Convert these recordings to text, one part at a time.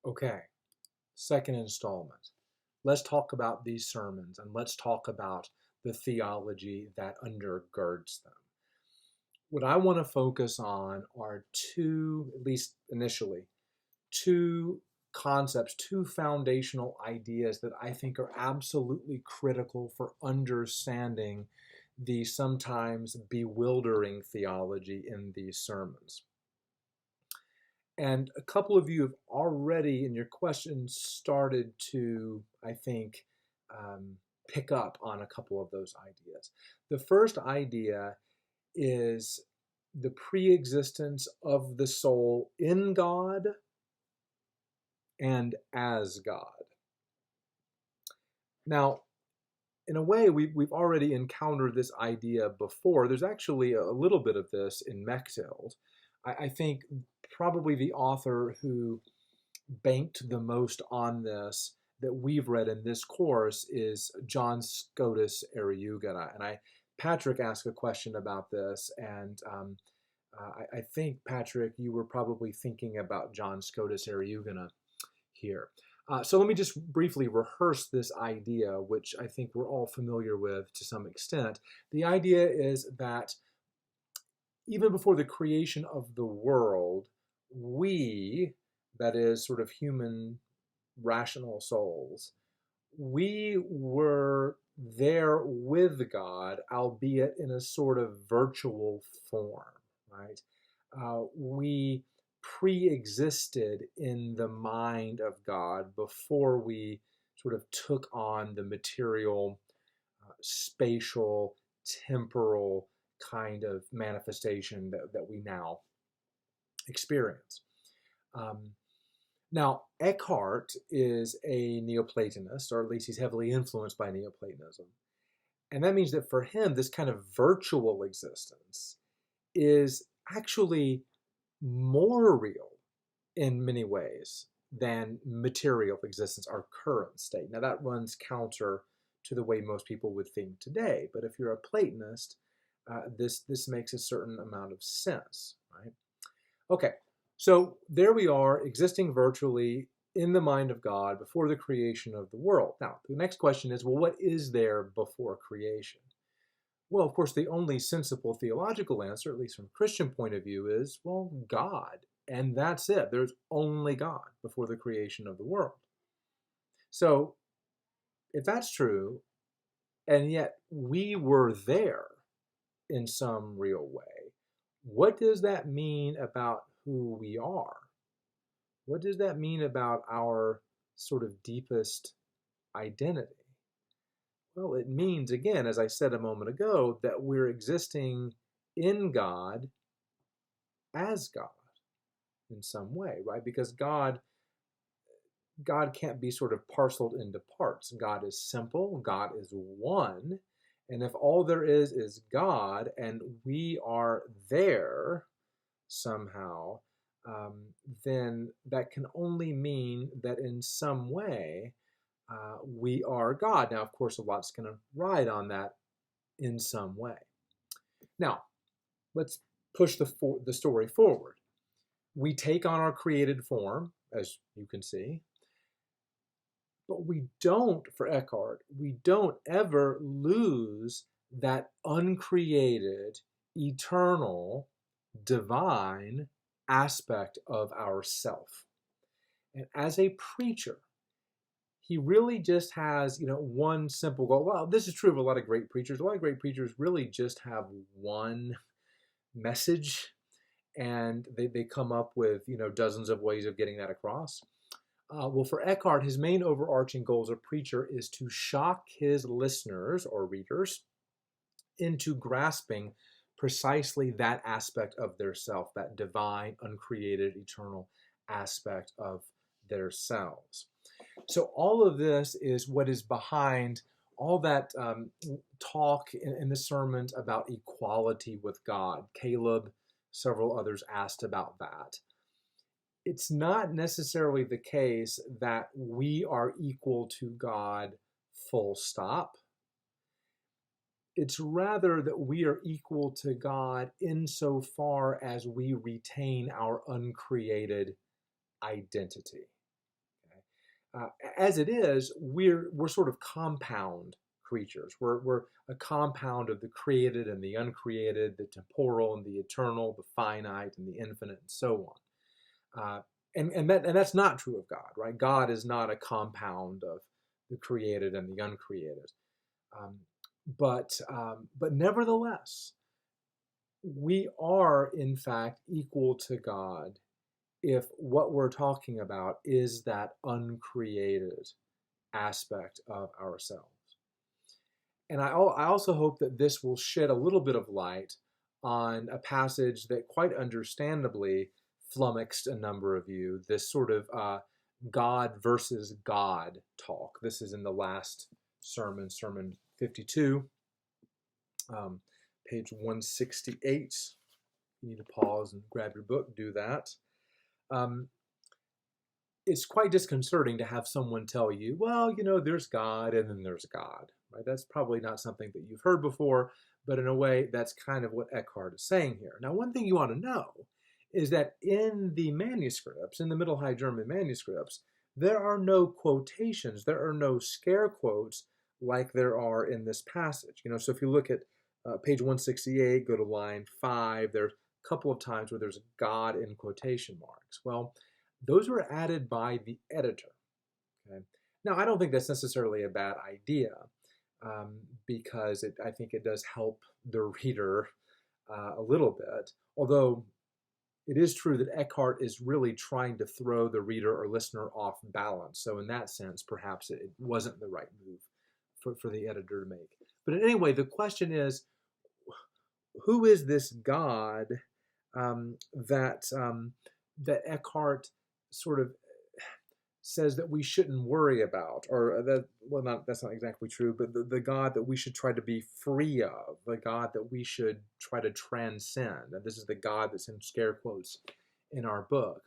Okay, second installment. Let's talk about these sermons and let's talk about the theology that undergirds them. What I want to focus on are two, at least initially, two concepts, two foundational ideas that I think are absolutely critical for understanding the sometimes bewildering theology in these sermons. And a couple of you have already, in your questions, started to, I think, um, pick up on a couple of those ideas. The first idea is the pre-existence of the soul in God and as God. Now, in a way, we've already encountered this idea before. There's actually a little bit of this in Mechthild. I think probably the author who banked the most on this that we've read in this course is John Scotus Eriugena. And Patrick asked a question about this, and I think, Patrick, you were probably thinking about John Scotus Eriugena here. So let me just briefly rehearse this idea, which I think we're all familiar with to some extent. The idea is that even before the creation of the world, we, that is, sort of human rational souls, we were there with God, albeit in a sort of virtual form, right? We pre-existed in the mind of God before we sort of took on the material, spatial, temporal kind of manifestation that we now experience. Um, Now, Eckhart is a Neoplatonist, or at least he's heavily influenced by Neoplatonism. And that means that for him, this kind of virtual existence is actually more real in many ways than material existence, our current state. Now, that runs counter to the way most people would think today. But if you're a Platonist, this makes a certain amount of sense, right? Okay, so there we are, existing virtually in the mind of God before the creation of the world. Now, the next question is, well, what is there before creation? Well, of course, the only sensible theological answer, at least from a Christian point of view, is, well, God. And that's it. There's only God before the creation of the world. So, if that's true, and yet we were there in some real way, what does that mean about who we are? What does that mean about our sort of deepest identity? Well, it means, again, as I said a moment ago, that we're existing in God as God in some way, right? Because God can't be sort of parceled into parts. God is simple, God is one, and if all there is God and we are there somehow, then that can only mean that in some way we are God. Now, of course, a lot's going to ride on that in some way. Now, let's push the story forward. We take on our created form, as you can see, but we don't, for Eckhart, we don't ever lose that uncreated, eternal, divine aspect of ourself. And as a preacher, he really just has, one simple goal. Well, this is true of a lot of great preachers. A lot of great preachers really just have one message, and they come up with, dozens of ways of getting that across. Well, for Eckhart, his main overarching goal as a preacher is to shock his listeners or readers into grasping precisely that aspect of their self, that divine, uncreated, eternal aspect of their selves. So all of this is what is behind all that talk in the sermons about equality with God. Caleb, several others asked about that. It's not necessarily the case that we are equal to God, full stop. It's rather that we are equal to God insofar as we retain our uncreated identity. Uh, as it is, we're sort of compound creatures. We're a compound of the created and the uncreated, the temporal and the eternal, the finite and the infinite, and so on. And that's not true of God, right? God is not a compound of the created and the uncreated. Um, but nevertheless, we are in fact equal to God if what we're talking about is that uncreated aspect of ourselves. And I also hope that this will shed a little bit of light on a passage that quite understandably flummoxed a number of you, this sort of God versus God talk. This is in the last sermon, Sermon 52, page 168. You need to pause and grab your book, do that. It's quite disconcerting to have someone tell you, well, there's God and then there's God, right? That's probably not something that you've heard before, but in a way, that's kind of what Eckhart is saying here. Now, one thing you ought to know is that in the manuscripts, in the Middle High German manuscripts, there are no quotations, there are no scare quotes like there are in this passage. So if you look at page 168, go to line 5, there's a couple of times where there's God in quotation marks. Well, those were added by the editor. Okay? Now, I don't think that's necessarily a bad idea because I think it does help the reader a little bit, although it is true that Eckhart is really trying to throw the reader or listener off balance. So in that sense, perhaps it wasn't the right move for the editor to make. But anyway, the question is, who is this God that Eckhart sort of says that we shouldn't worry about, or that's not exactly true, but the God that we should try to be free of, the God that we should try to transcend. And this is the God that's in scare quotes in our book.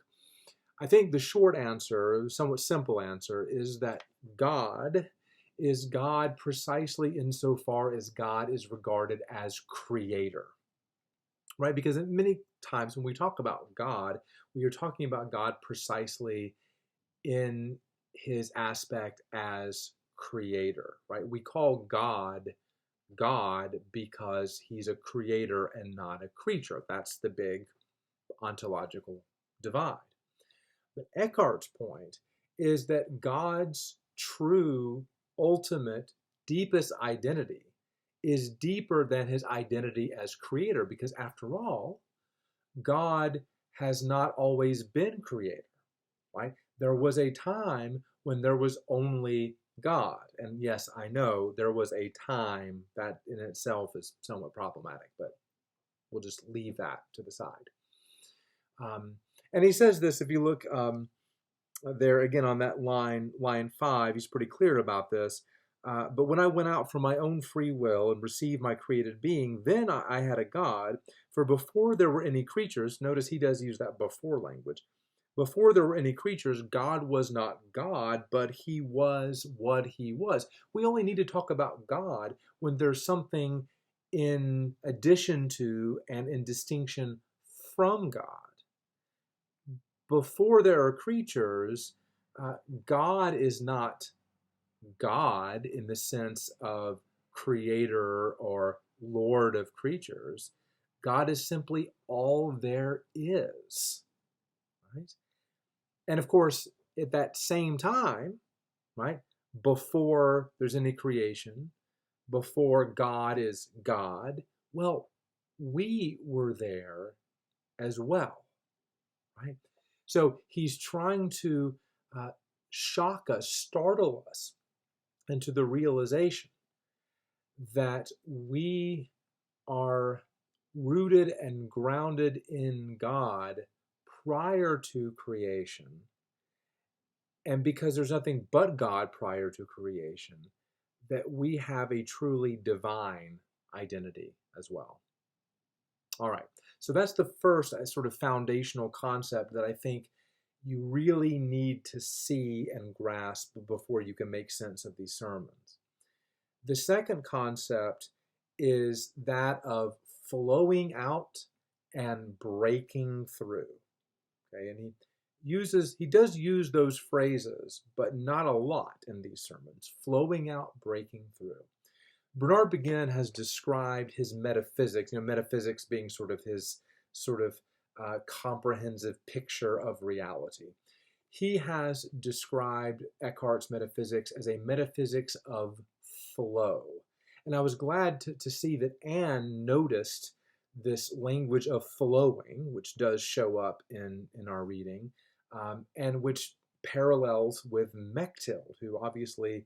I think the short answer, somewhat simple answer, is that God is God precisely insofar as God is regarded as creator, right? Because many times when we talk about God, we are talking about God precisely in his aspect as creator, right? We call God God because he's a creator and not a creature. That's the big ontological divide. But Eckhart's point is that God's true, ultimate, deepest identity is deeper than his identity as creator, because after all, God has not always been creator, right? There was a time when there was only God. And yes, I know there was a time that in itself is somewhat problematic, but we'll just leave that to the side. And he says this, if you look there again on that line 5, he's pretty clear about this. But when I went out from my own free will and received my created being, then I had a God. For before there were any creatures, notice he does use that before language. Before there were any creatures, God was not God, but he was what he was. We only need to talk about God when there's something in addition to and in distinction from God. Before there are creatures, God is not God in the sense of creator or lord of creatures. God is simply all there is, right? And of course, at that same time, right, before there's any creation, before God is God, well, we were there as well, right? So he's trying to shock us, startle us into the realization that we are rooted and grounded in God prior to creation. And because there's nothing but God prior to creation, that we have a truly divine identity as well. All right, so that's the first sort of foundational concept that I think you really need to see and grasp before you can make sense of these sermons. The second concept is that of flowing out and breaking through. Okay, and he does use those phrases, but not a lot in these sermons. Flowing out, breaking through. Bernard Begin has described his metaphysics, metaphysics being sort of his comprehensive picture of reality. He has described Eckhart's metaphysics as a metaphysics of flow. And I was glad to see that Anne noticed this language of flowing, which does show up in our reading, and which parallels with Mechthild, who obviously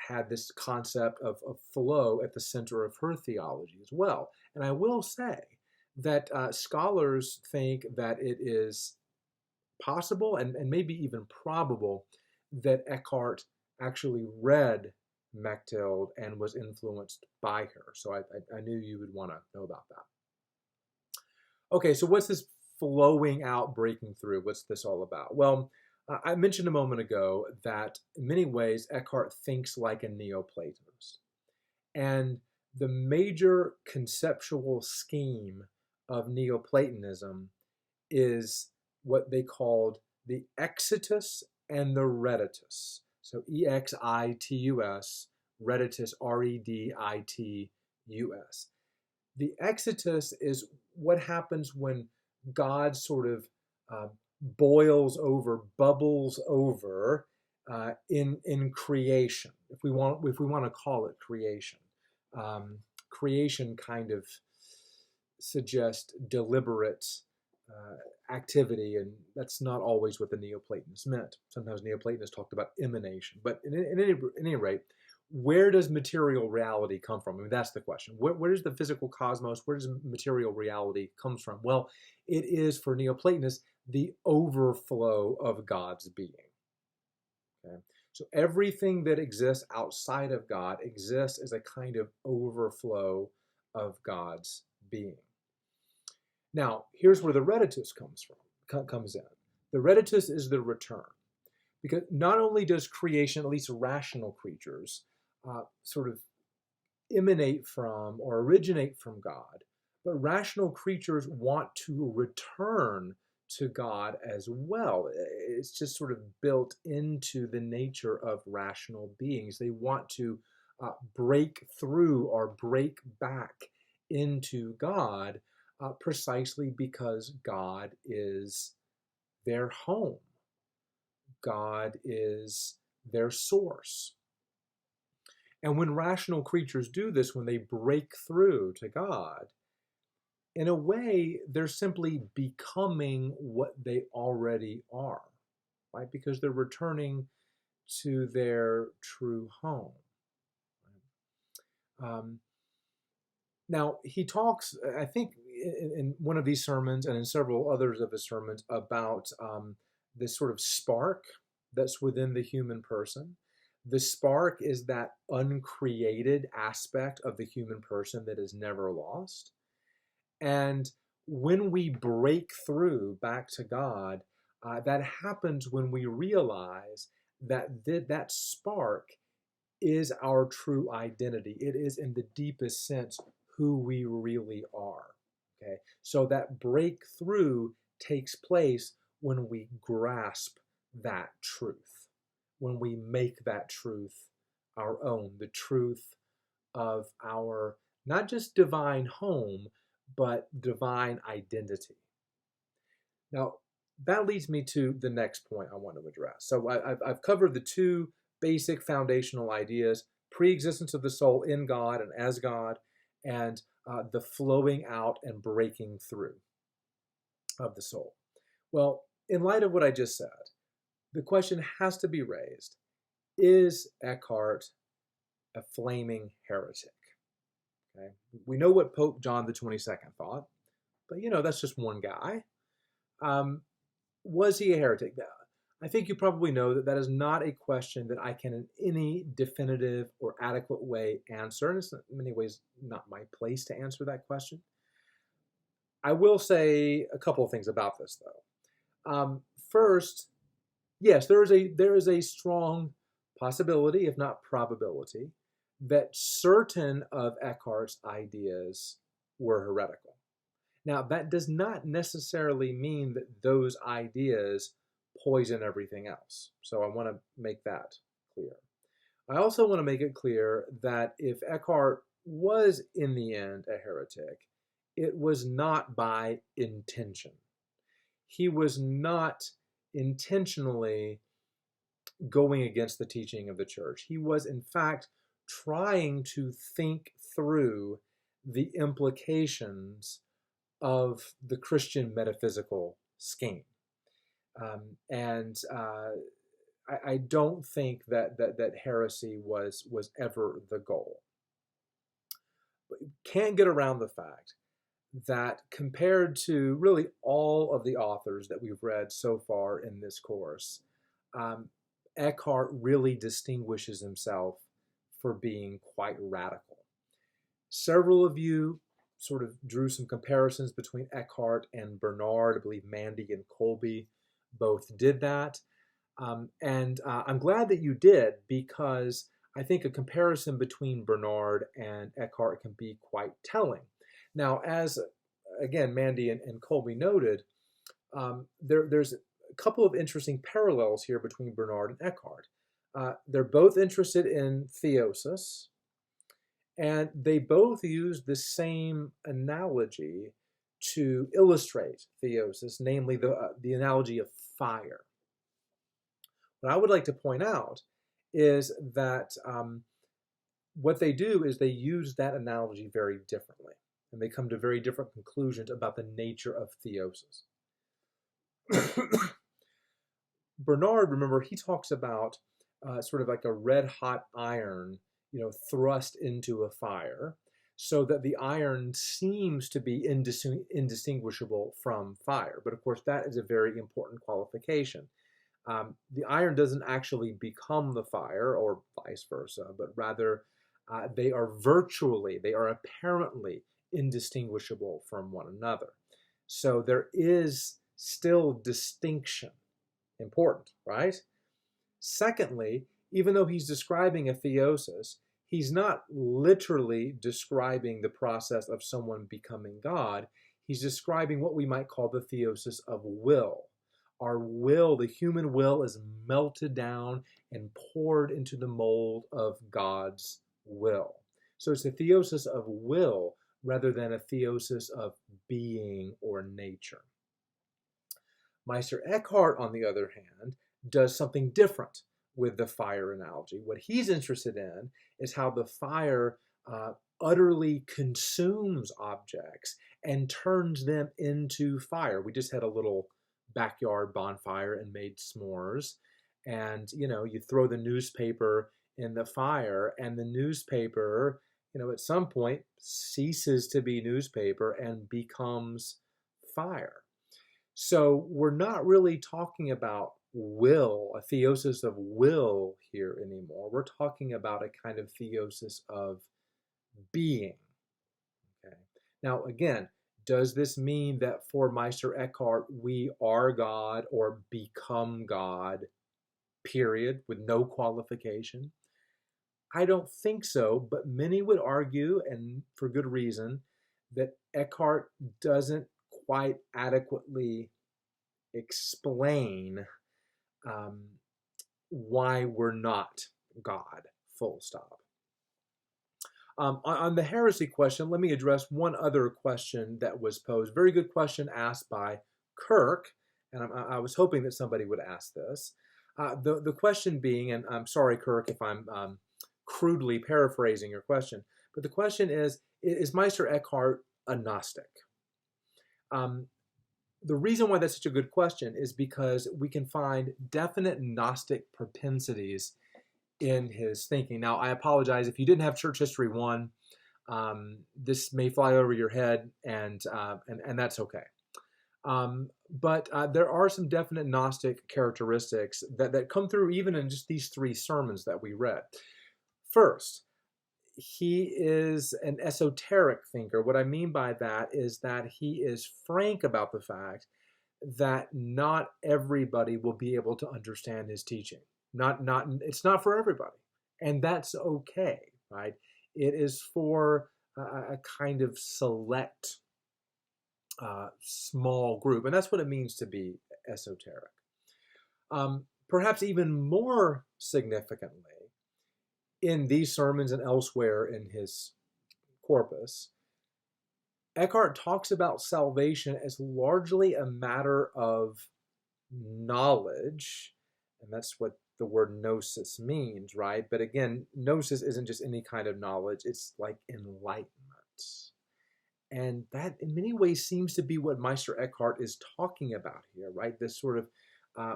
had this concept of flow at the center of her theology as well. And I will say that scholars think that it is possible and maybe even probable that Eckhart actually read Mechthild and was influenced by her. So I knew you would want to know about that. Okay, so what's this flowing out, breaking through? What's this all about? Well, I mentioned a moment ago that in many ways Eckhart thinks like a Neoplatonist. And the major conceptual scheme of Neoplatonism is what they called the exitus and the reditus. So E-X-I-T-U-S, reditus, R-E-D-I-T-U-S. The exitus is what happens when God sort of boils over, bubbles over in creation, if we want to call it creation. Creation kind of suggests deliberate activity, and that's not always what the Neoplatonists meant. Sometimes Neoplatonists talked about emanation, but in any rate, where does material reality come from? I mean, that's the question. Where does the physical cosmos, where does material reality come from? Well, it is for Neoplatonists the overflow of God's being. Okay? So everything that exists outside of God exists as a kind of overflow of God's being. Now, here's where the reditus comes in. The reditus is the return. Because not only does creation, at least rational creatures, sort of emanate from or originate from God, but rational creatures want to return to God as well. It's just sort of built into the nature of rational beings. They want to break through or break back into God precisely because God is their home. God is their source. And when rational creatures do this, when they break through to God, in a way, they're simply becoming what they already are, right? Because they're returning to their true home. Now, he talks, I think, in one of these sermons and in several others of his sermons about this sort of spark that's within the human person. The spark is that uncreated aspect of the human person that is never lost. And when we break through back to God, that happens when we realize that that spark is our true identity. It is, in the deepest sense, who we really are. Okay, so that breakthrough takes place when we grasp that truth, when we make that truth our own, the truth of our not just divine home, but divine identity. Now, that leads me to the next point I want to address. So I've covered the two basic foundational ideas: pre-existence of the soul in God and as God, and the flowing out and breaking through of the soul. Well, in light of what I just said, the question has to be raised: is Eckhart a flaming heretic? Okay. We know what Pope John the 22nd thought, but that's just one guy. Was he a heretic? I think you probably know that is not a question that I can in any definitive or adequate way answer, and it's in many ways not my place to answer that question. I will say a couple of things about this, though. First, yes, there is a strong possibility, if not probability, that certain of Eckhart's ideas were heretical. Now, that does not necessarily mean that those ideas poison everything else. So I want to make that clear. I also want to make it clear that if Eckhart was in the end a heretic, it was not by intention. He was not intentionally going against the teaching of the church. He was, in fact, trying to think through the implications of the Christian metaphysical scheme. I don't think that heresy was ever the goal. But you can't get around the fact that compared to really all of the authors that we've read so far in this course, Eckhart really distinguishes himself for being quite radical. Several of you sort of drew some comparisons between Eckhart and Bernard. I believe Mandy and Colby both did that. I'm glad that you did, because I think a comparison between Bernard and Eckhart can be quite telling. Now, as again Mandy and Colby noted, there's a couple of interesting parallels here between Bernard and Eckhart. They're both interested in theosis, and they both use the same analogy to illustrate theosis, namely the analogy of fire. What I would like to point out is that what they do is they use that analogy very differently, and they come to very different conclusions about the nature of theosis. Bernard, remember, he talks about sort of like a red-hot iron, thrust into a fire, so that the iron seems to be indistinguishable from fire. But of course, that is a very important qualification. The iron doesn't actually become the fire, or vice versa, but rather they are apparently indistinguishable from one another. So there is still distinction. Important, right? Secondly, even though he's describing a theosis, he's not literally describing the process of someone becoming God. He's describing what we might call the theosis of will. Our will, the human will, is melted down and poured into the mold of God's will. So it's a theosis of will rather than a theosis of being or nature. Meister Eckhart, on the other hand, does something different with the fire analogy. What he's interested in is how the fire utterly consumes objects and turns them into fire. We just had a little backyard bonfire and made s'mores. And, you throw the newspaper in the fire, and the newspaper, at some point ceases to be newspaper and becomes fire. So we're not really talking about will, a theosis of will here anymore. We're talking about a kind of theosis of being. Okay. Now, again, does this mean that for Meister Eckhart, we are God or become God, period, with no qualification? I don't think so, but many would argue, and for good reason, that Eckhart doesn't quite adequately explain why we're not God, full stop. On the heresy question, let me address one other question that was posed. Very good question asked by Kirk, and I was hoping that somebody would ask this. The question being, and I'm sorry, Kirk, if I'm crudely paraphrasing your question, but the question is Meister Eckhart a Gnostic? The reason why that's such a good question is because we can find definite Gnostic propensities in his thinking. Now, I apologize if you didn't have Church History 1. This may fly over your head, and that's okay. But there are some definite Gnostic characteristics that come through even in just these 3 sermons that we read. First, he is an esoteric thinker. What I mean by that is that he is frank about the fact that not everybody will be able to understand his teaching. It's not for everybody, and that's okay, right? It is for a kind of select small group. And that's what it means to be esoteric. Perhaps even more significantly, in these sermons and elsewhere in his corpus, Eckhart talks about salvation as largely a matter of knowledge, and that's what the word gnosis means, right? But again, gnosis isn't just any kind of knowledge, it's like enlightenment. And that, in many ways, seems to be what Meister Eckhart is talking about here, right? This sort of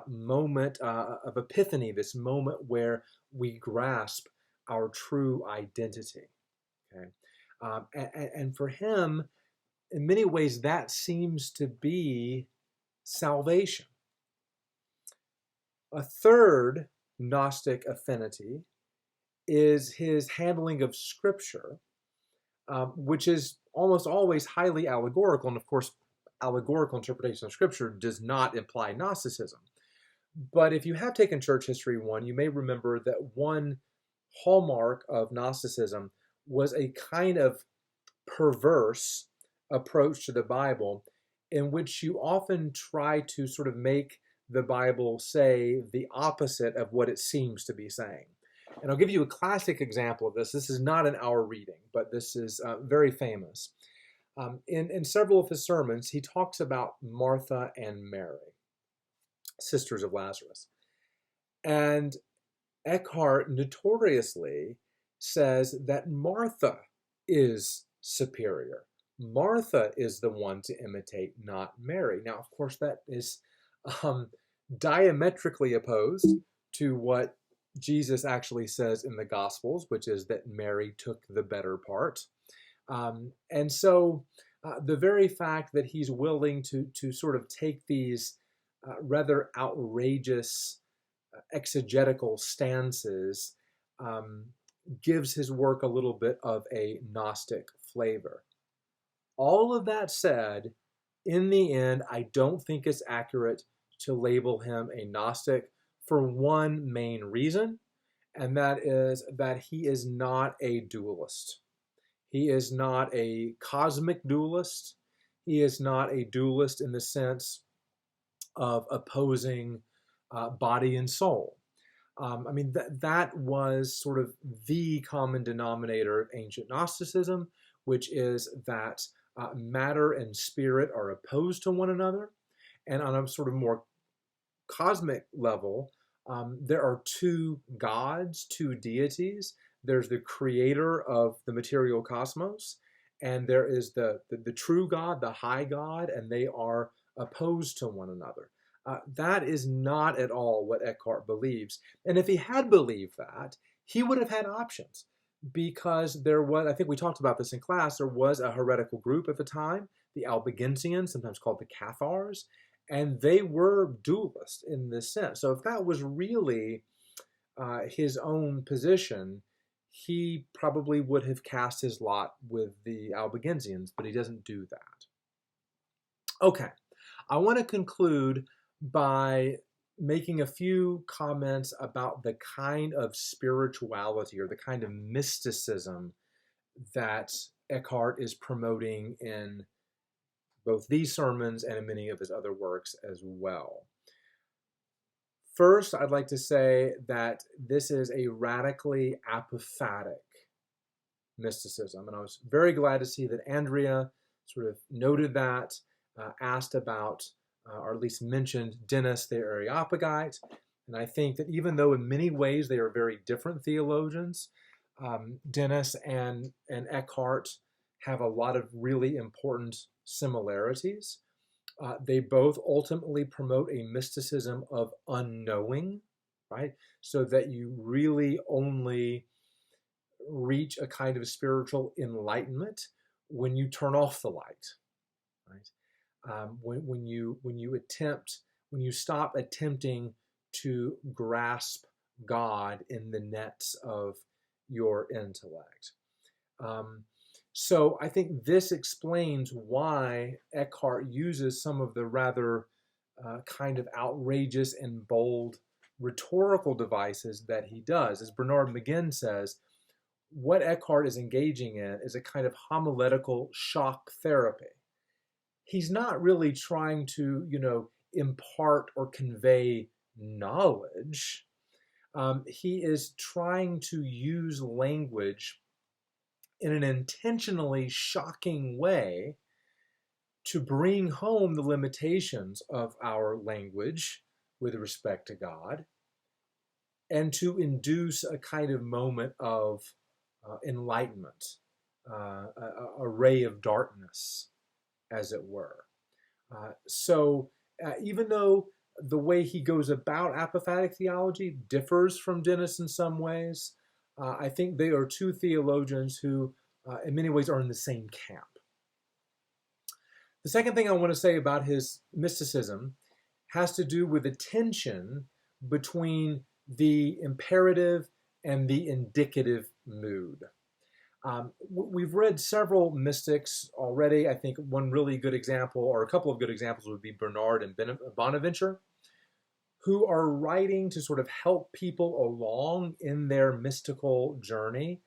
moment of epiphany, this moment where we grasp our true identity. Okay, and for him, in many ways, that seems to be salvation. A third Gnostic affinity is his handling of Scripture, which is almost always highly allegorical. And of course, allegorical interpretation of Scripture does not imply Gnosticism. But if you have taken Church History 1, you may remember that one hallmark of Gnosticism was a kind of perverse approach to the Bible in which you often try to sort of make the Bible say the opposite of what it seems to be saying. And I'll give you a classic example of this. This is not in our reading, but this is very famous. In several of his sermons, he talks about Martha and Mary, sisters of Lazarus. And Eckhart notoriously says that Martha is superior. Martha is the one to imitate, not Mary. Now, of course, that is diametrically opposed to what Jesus actually says in the Gospels, which is that Mary took the better part. And so the very fact that he's willing to sort of take these rather outrageous exegetical stances gives his work a little bit of a Gnostic flavor. All of that said, in the end, I don't think it's accurate to label him a Gnostic for one main reason, and that is that he is not a dualist. He is not a cosmic dualist. He is not a dualist in the sense of opposing body and soul. That was sort of the common denominator of ancient Gnosticism, which is that matter and spirit are opposed to one another. And on a sort of more cosmic level, there are two gods, two deities. There's the creator of the material cosmos, and there is the true God, the high God, and they are opposed to one another. That is not at all what Eckhart believes. And if he had believed that, he would have had options, because there was, I think we talked about this in class, there was a heretical group at the time, the Albigensians, sometimes called the Cathars, and they were dualists in this sense. So if that was really his own position, he probably would have cast his lot with the Albigensians, but he doesn't do that. Okay, I want to conclude by making a few comments about the kind of spirituality or the kind of mysticism that Eckhart is promoting in both these sermons and in many of his other works as well. First, I'd like to say that this is a radically apophatic mysticism, and I was very glad to see that Andrea sort of noted that, asked about, or at least mentioned Dennis the Areopagite. And I think that even though in many ways they are very different theologians, Dennis and Eckhart have a lot of really important similarities. They both ultimately promote a mysticism of unknowing, right? So that you really only reach a kind of spiritual enlightenment when you turn off the light, right? When you stop attempting to grasp God in the nets of your intellect. So I think this explains why Eckhart uses some of the rather kind of outrageous and bold rhetorical devices that he does. As Bernard McGinn says, what Eckhart is engaging in is a kind of homiletical shock therapy. he's not really trying to, impart or convey knowledge. He is trying to use language in an intentionally shocking way to bring home the limitations of our language with respect to God, and to induce a kind of moment of enlightenment, a ray of darkness, as it were. So even though the way he goes about apophatic theology differs from Dennis in some ways, I think they are two theologians who, in many ways, are in the same camp. The second thing I want to say about his mysticism has to do with the tension between the imperative and the indicative mood. We've read several mystics already. I think one really good example, or a couple of good examples, would be Bernard and Bonaventure, who are writing to sort of help people along in their mystical journey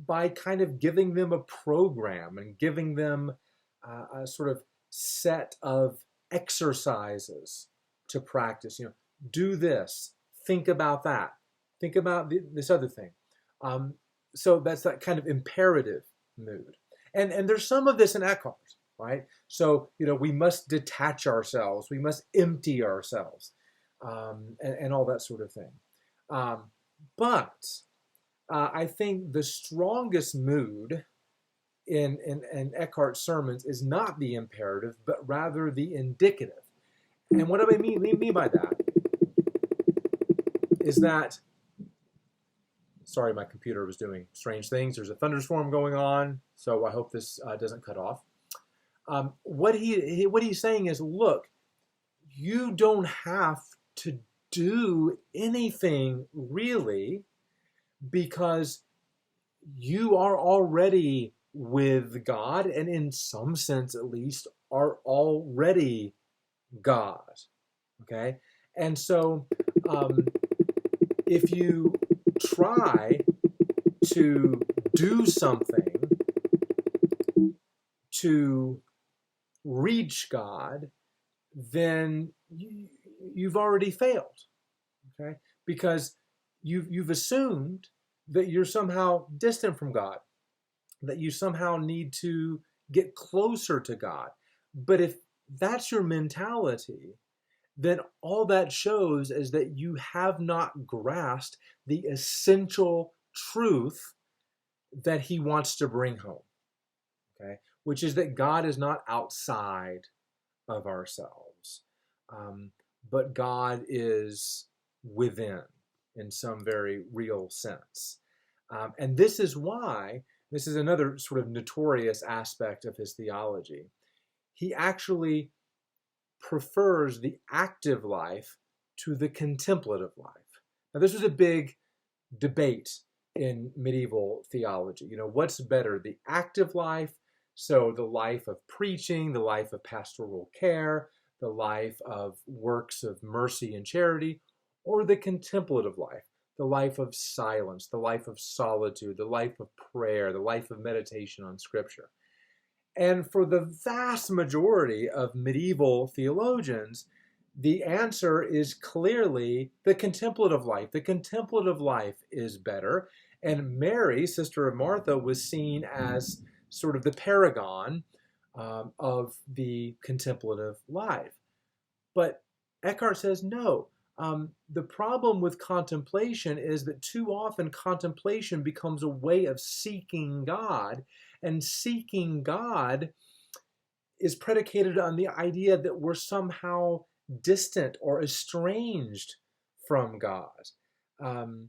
by kind of giving them a program and giving them a sort of set of exercises to practice. Do this, think about that, think about this other thing. So that's that kind of imperative mood. And there's some of this in Eckhart, right? So, we must detach ourselves, we must empty ourselves, and all that sort of thing. But I think the strongest mood in Eckhart's sermons is not the imperative, but rather the indicative. And what do I mean by that is that, sorry, my computer was doing strange things. There's a thunderstorm going on, so I hope this doesn't cut off. What he's saying is, look, you don't have to do anything really, because you are already with God, and in some sense at least are already God. Okay? And so if you try to do something to reach God, then you've already failed. Okay? Because you've assumed that you're somehow distant from God, that you somehow need to get closer to God. But if that's your mentality, then all that shows is that you have not grasped the essential truth that he wants to bring home, okay? Which is that God is not outside of ourselves, but God is within in some very real sense. And this is why, this is another sort of notorious aspect of his theology. He actually prefers the active life to the contemplative life. Now, this was a big debate in medieval theology. What's better, the active life, so the life of preaching, the life of pastoral care, the life of works of mercy and charity, or the contemplative life, the life of silence, the life of solitude, the life of prayer, the life of meditation on Scripture. And for the vast majority of medieval theologians, the answer is clearly the contemplative life. The contemplative life is better. And Mary, sister of Martha, was seen as sort of the paragon of the contemplative life. But Eckhart says no. The problem with contemplation is that too often contemplation becomes a way of seeking God, and seeking God is predicated on the idea that we're somehow distant or estranged from God. And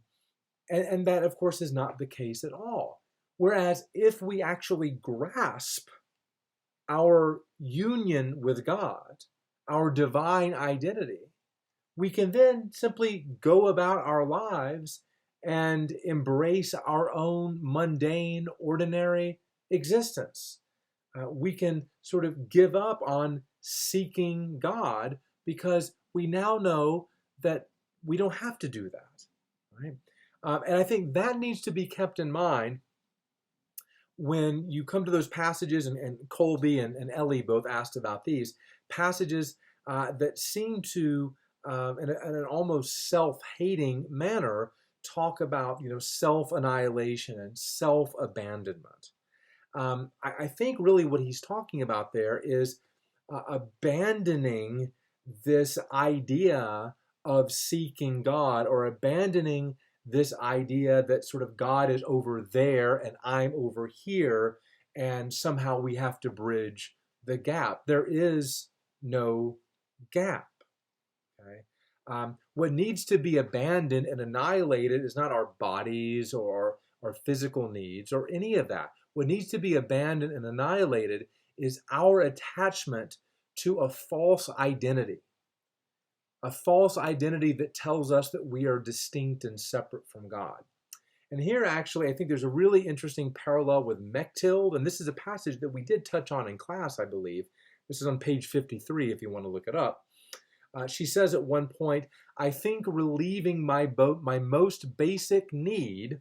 that, of course, is not the case at all. Whereas if we actually grasp our union with God, our divine identity, we can then simply go about our lives and embrace our own mundane, ordinary existence. We can sort of give up on seeking God because we now know that we don't have to do that. Right? And I think that needs to be kept in mind when you come to those passages, and Colby and Ellie both asked about these passages that seem to, in an almost self-hating manner, talk about self-annihilation and self-abandonment. I think really what he's talking about there is abandoning this idea of seeking God, or abandoning this idea that sort of God is over there and I'm over here, and somehow we have to bridge the gap. There is no gap. Okay? What needs to be abandoned and annihilated is not our bodies or our physical needs or any of that. What needs to be abandoned and annihilated is our attachment to a false identity that tells us that we are distinct and separate from God. And here, actually, I think there's a really interesting parallel with Mechthild, and this is a passage that we did touch on in class, I believe. This is on page 53 if you want to look it up. She says at one point, I think relieving my most basic need,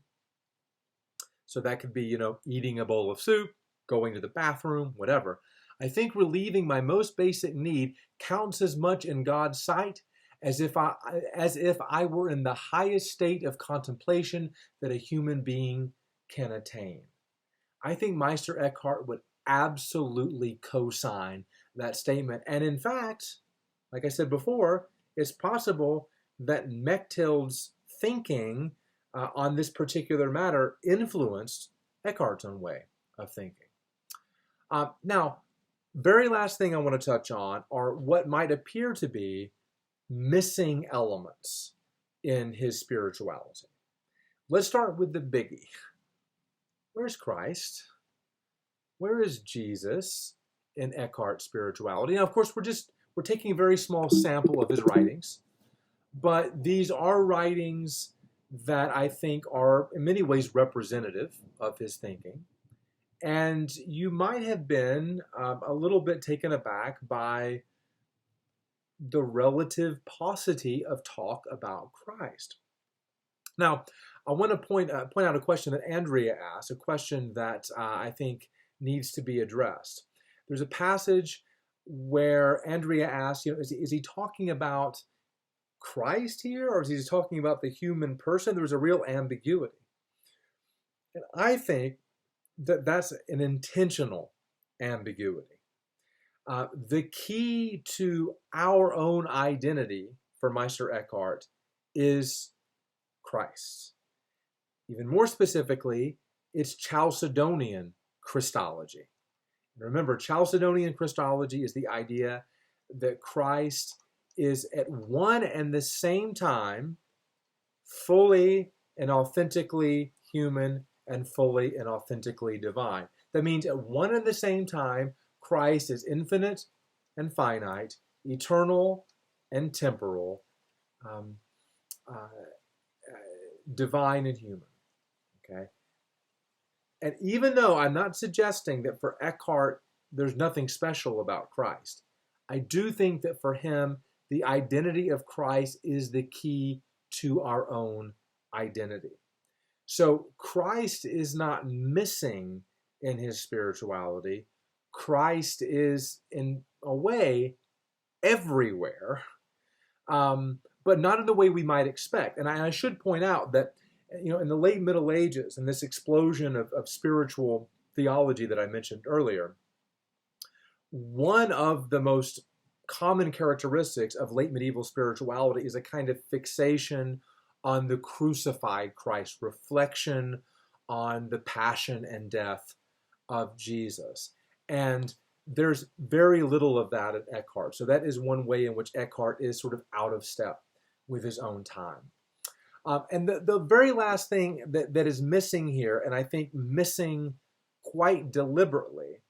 so that could be, eating a bowl of soup, going to the bathroom, whatever. I think relieving my most basic need counts as much in God's sight as if I were in the highest state of contemplation that a human being can attain. I think Meister Eckhart would absolutely co-sign that statement. And in fact, like I said before, it's possible that Mechthild's thinking on this particular matter influenced Eckhart's own way of thinking. Now, very last thing I want to touch on are what might appear to be missing elements in his spirituality. Let's start with the biggie. Where's Christ? Where is Jesus in Eckhart's spirituality? Now, of course, we're taking a very small sample of his writings, but these are writings that I think are in many ways representative of his thinking. And you might have been a little bit taken aback by the relative paucity of talk about Christ. Now, I want to point out a question that Andrea asked, a question that I think needs to be addressed. There's a passage where Andrea asks, is he talking about Christ here, or is he talking about the human person? There's a real ambiguity. And I think that that's an intentional ambiguity. The key to our own identity for Meister Eckhart is Christ. Even more specifically, it's Chalcedonian Christology. Remember, Chalcedonian Christology is the idea that Christ is at one and the same time fully and authentically human and fully and authentically divine. That means at one and the same time, Christ is infinite and finite, eternal and temporal, divine and human. Okay? And even though I'm not suggesting that for Eckhart there's nothing special about Christ, I do think that for him the identity of Christ is the key to our own identity. So Christ is not missing in his spirituality. Christ is, in a way, everywhere, but not in the way we might expect. And I should point out that, in the late Middle Ages, and this explosion of spiritual theology that I mentioned earlier, one of the most common characteristics of late medieval spirituality is a kind of fixation on the crucified Christ, reflection on the passion and death of Jesus. And there's very little of that at Eckhart. So that is one way in which Eckhart is sort of out of step with his own time. And the very last thing that is missing here, and I think missing quite deliberately,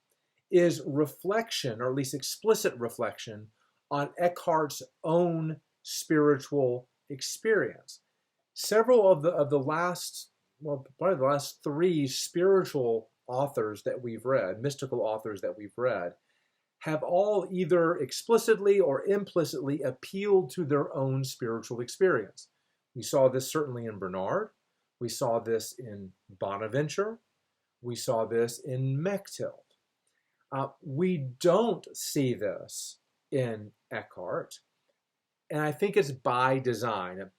is reflection, or at least explicit reflection, on Eckhart's own spiritual experience. Several of the last, probably the last three spiritual authors that we've read, mystical authors that we've read, have all either explicitly or implicitly appealed to their own spiritual experience. We saw this certainly in Bernard. We saw this in Bonaventure. We saw this in Mechthild. We don't see this in Eckhart, and I think it's by design.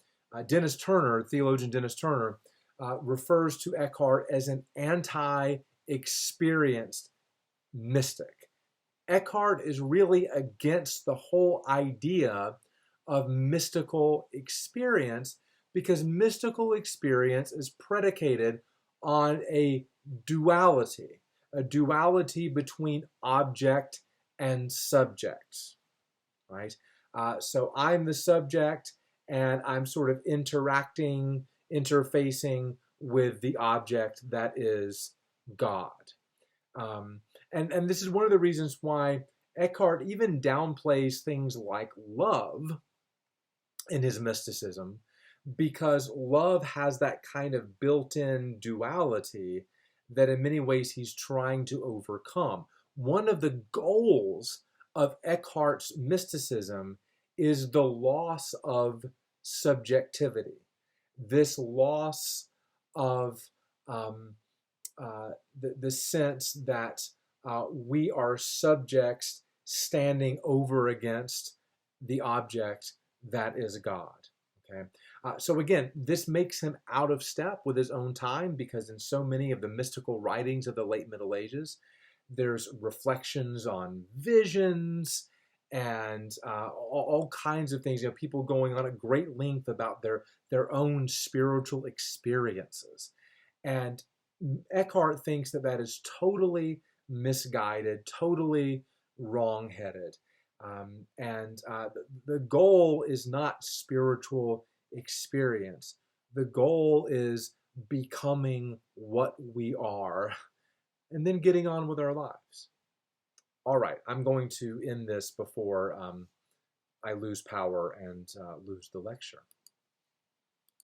Dennis Turner, theologian Dennis Turner, refers to Eckhart as an anti-experienced mystic. Eckhart is really against the whole idea of mystical experience because mystical experience is predicated on a duality between object and subject, right? So I'm the subject and I'm sort of interfacing with the object that is God. And this is one of the reasons why Eckhart even downplays things like love in his mysticism, because love has that kind of built-in duality that in many ways he's trying to overcome. One of the goals of Eckhart's mysticism is the loss of subjectivity, this loss of the sense that we are subjects standing over against the object that is God. Okay, so again, this makes him out of step with his own time because in so many of the mystical writings of the late Middle Ages, there's reflections on visions and all kinds of things. You know, people going on at great length about their own spiritual experiences, and Eckhart thinks that that is totally misguided, totally wrong-headed. The goal is not spiritual experience. The goal is becoming what we are and then getting on with our lives. All right, I'm going to end this before I lose power and lose the lecture.